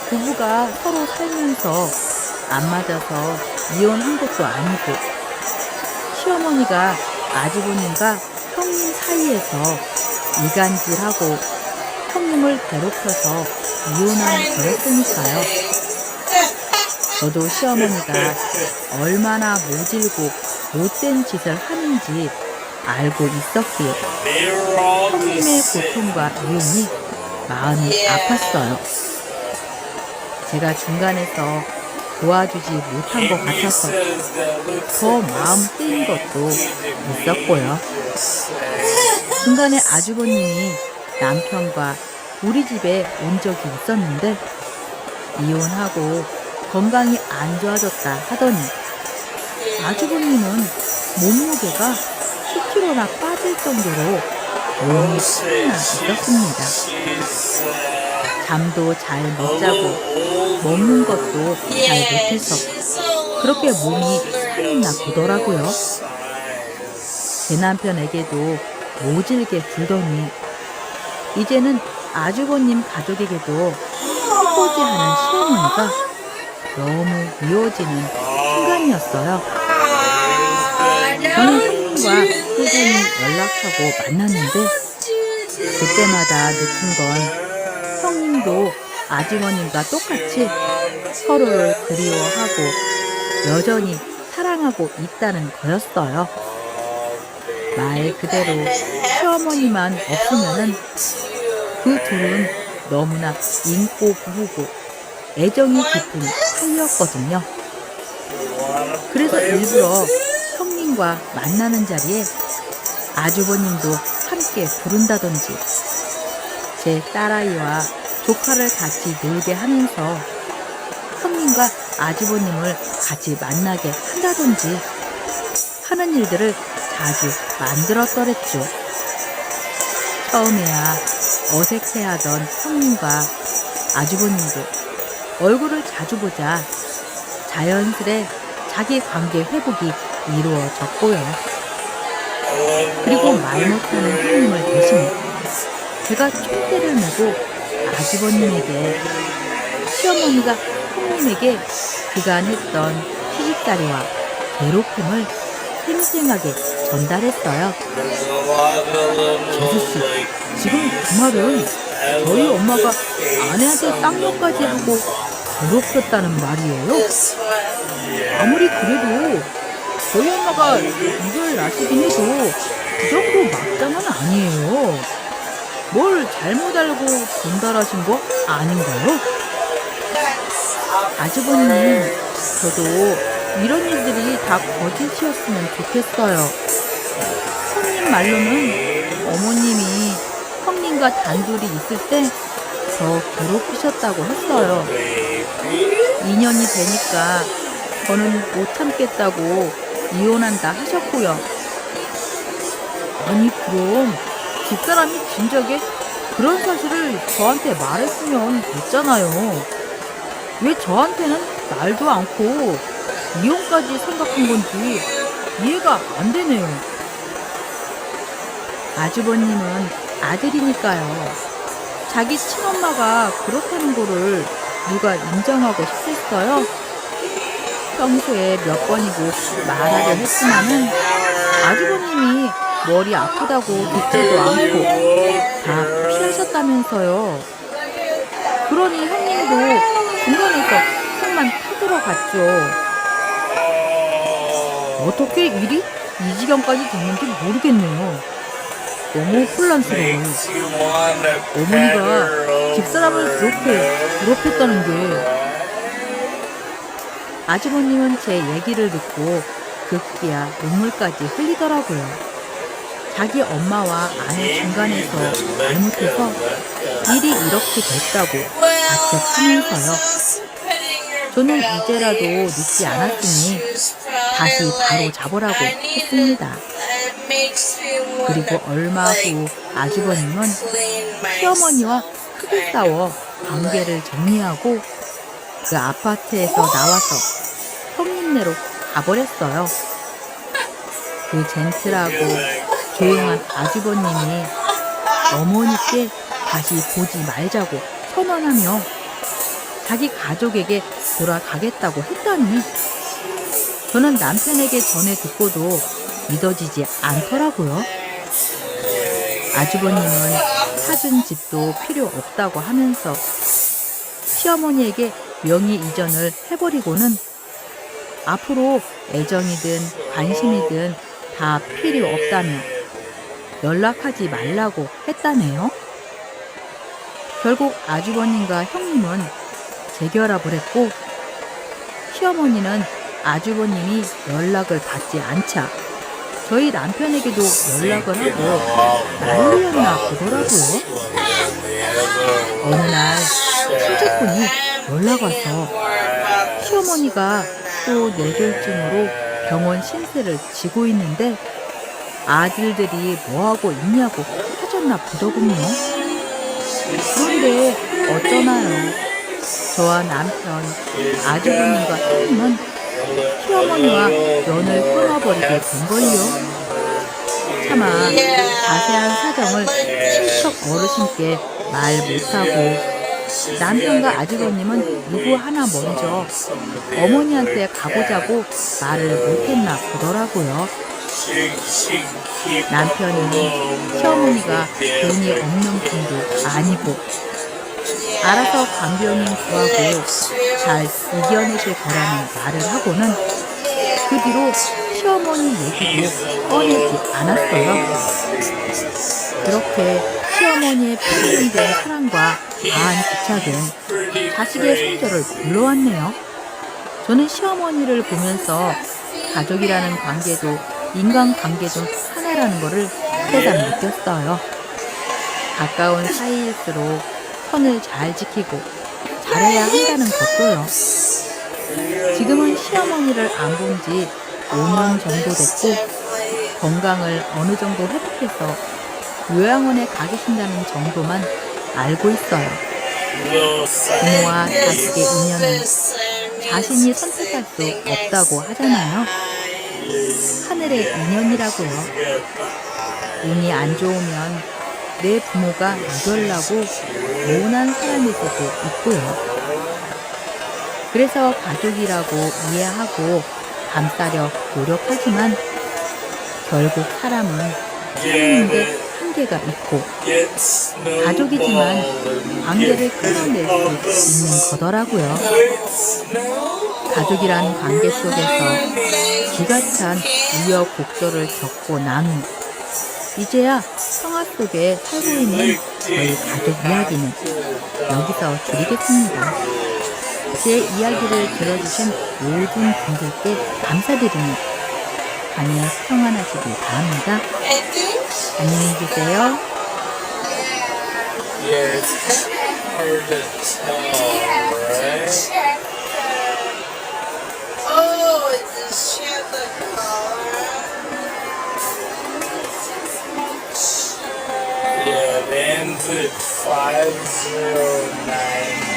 부부가 서로 살면서 안 맞아서 이혼한 것도 아니고 시어머니가 아주버님과 형님 사이에서 이간질하고 형님을 괴롭혀서 이혼한 거였으니까요. 저도 시어머니가 얼마나 모질고 못된 짓을 하는지 알고 있었기에 형님의 고통과 이혼이 마음이 아팠어요. 제가 중간에서 도와주지 못한 것 같아서 더 마음 쓰인 것도 있었고요. 중간에 아주버님이 남편과 우리 집에 온 적이 있었는데 이혼하고 건강이 안 좋아졌다 하더니 아주버님은 몸무게가 10kg나 빠질 정도로 몸이 푸나 있었습니다. 잠도 잘 못 자고 먹는 것도 잘 못해서 그렇게 몸이 살있나 보더라고요. 제 남편에게도 모질게 굴더니 이제는 아주버님 가족에게도 호지하는 시어머니가 너무 미워지는 순간이었어요. 저는 형님과 꾸준히 연락하고 만났는데 그때마다 느낀 건 형님도 아주버님과 똑같이 서로를 그리워하고 여전히 사랑하고 있다는 거였어요. 말 그대로 시어머니만 없으면은 그 둘은 너무나 인고 부부고 애정이 깊은 사이였거든요. 그래서 일부러 형님과 만나는 자리에 아주버님도 함께 부른다든지 제 딸아이와 조카를 같이 놀게 하면서 형님과 아주버님을 같이 만나게 한다든지 하는 일들을 자주 만들었더랬죠. 처음에야 어색해하던 형님과 아주버님도 얼굴을 자주 보자 자연스레 자기 관계 회복이 이루어졌고요. 그리고 말 못하는 형님을 대신해 제가 총대를 메고 아주버님에게 시어머니가 형님에게 그간 했던 시집살이와 괴롭힘을 생생하게 전달했어요. 재수씨, 지금 그 말은 저희 엄마가 아내한테 쌍욕까지 하고 괴롭혔다는 말이에요? 아무리 그래도 저희 엄마가 이걸 낳으시긴 해도 그 정도 막장은 아니에요. 뭘 잘못 알고 전달하신 거 아닌가요? 아주버님, 저도 이런 일들이 다 거짓이었으면 좋겠어요. 형님 말로는 어머님이 형님과 단둘이 있을 때 더 괴롭히셨다고 했어요. 2년이 되니까 저는 못 참겠다고 이혼한다 하셨고요. 아니 그럼 집사람이 진작에 그런 사실을 저한테 말했으면 됐잖아요. 왜 저한테는 말도 않고 이혼까지 생각한 건지 이해가 안 되네요. 아주버님은 아들이니까요. 자기 친엄마가 그렇다는 거를 누가 인정하고 싶겠어요? 평소에 몇 번이고 말하려 했지만은 아주버님이 머리 아프다고 듣지도 않고 다 피하셨다면서요. 그러니 형님도 중간에서 속만 타들어갔죠. 어떻게 일이 이 지경까지 됐는지 모르겠네요. 너무 혼란스러워요. 어머니가 집사람을 그렇게 괴롭혔다는 게. 아주버님은 제 얘기를 듣고 급기야 눈물까지 흘리더라고요. 자기 엄마와 아내 중간에서 잘못해서 일이 이렇게 됐다고 자책하면서요. 저는 이제라도 늦지 않았으니 다시 바로 잡으라고 했습니다. 그리고 얼마 후 아주버님은 시어머니와 크게 싸워 관계를 정리하고 그 아파트에서 나와서 형님네로 가버렸어요. 그 젠틀하고 조용한 아주버님이 어머니께 다시 보지 말자고 선언하며 자기 가족에게 돌아가겠다고 했다니 저는 남편에게 전해 듣고도 믿어지지 않더라고요. 아주버님은 사준 집도 필요 없다고 하면서 시어머니에게 명의 이전을 해버리고는 앞으로 애정이든 관심이든 다 필요 없다며 연락하지 말라고 했다네요. 결국 아주버님과 형님은 재결합을 했고 시어머니는 아주버님이 연락을 받지 않자 저희 남편에게도 연락을 하고 난리였나 보더라고요. 어느 날 친척분이 연락 와서 시어머니가 또 뇌졸중으로 병원 신세를 지고 있는데 아들들이 뭐하고 있냐고 하셨나 보더군요. 그런데 어쩌나요? 저와 남편, 아주버님과 형님은 시어머니와 연을 끊어버리게 된걸요. 차마 자세한 사정을 친척 어르신께 말 못하고 남편과 아주버님은 누구 하나 먼저 어머니한테 가보자고 말을 못했나 보더라고요. 남편은 시어머니가 돈이 없는 분도 아니고 알아서 강변인 구하고 잘 이겨내실 거라는 말을 하고는 그 뒤로 시어머니 얘기도 꺼내지 않았어요. 그렇게 시어머니의 표현된 사랑과 과한 집착은 자식의 성절을 불러왔네요. 저는 시어머니를 보면서 가족이라는 관계도 인간관계 중 하나라는 것을 새삼 느꼈어요. 가까운 사이일수록 선을 잘 지키고 잘해야 한다는 것도요. 지금은 시어머니를 안 본 지 5년 정도 됐고 건강을 어느 정도 회복해서 요양원에 가 계신다는 정도만 알고 있어요. 부모와 자식의 인연은 자신이 선택할 수 없다고 하잖아요. 하늘의 인연이라고요. 운이 안 좋으면 내 부모가 유별나고 모난 사람일 수도 있고요. 그래서 가족이라고 이해하고 감싸려 노력하지만 결국 사람은 사는데 한계가 있고 가족이지만 관계를 끌어낼 수 있는 거더라고요. 가족이란 관계 속에서 기가 찬 우여곡절을 겪고 난 후 이제야 평화 속에 살고 있는 저희 가족 이야기는 여기서 줄이겠습니다. 제 이야기를 들어주신 모든 분들께 감사드리니 밤에 평안하시길 바랍니다. 안녕히 계세요. Yeah, then put 509.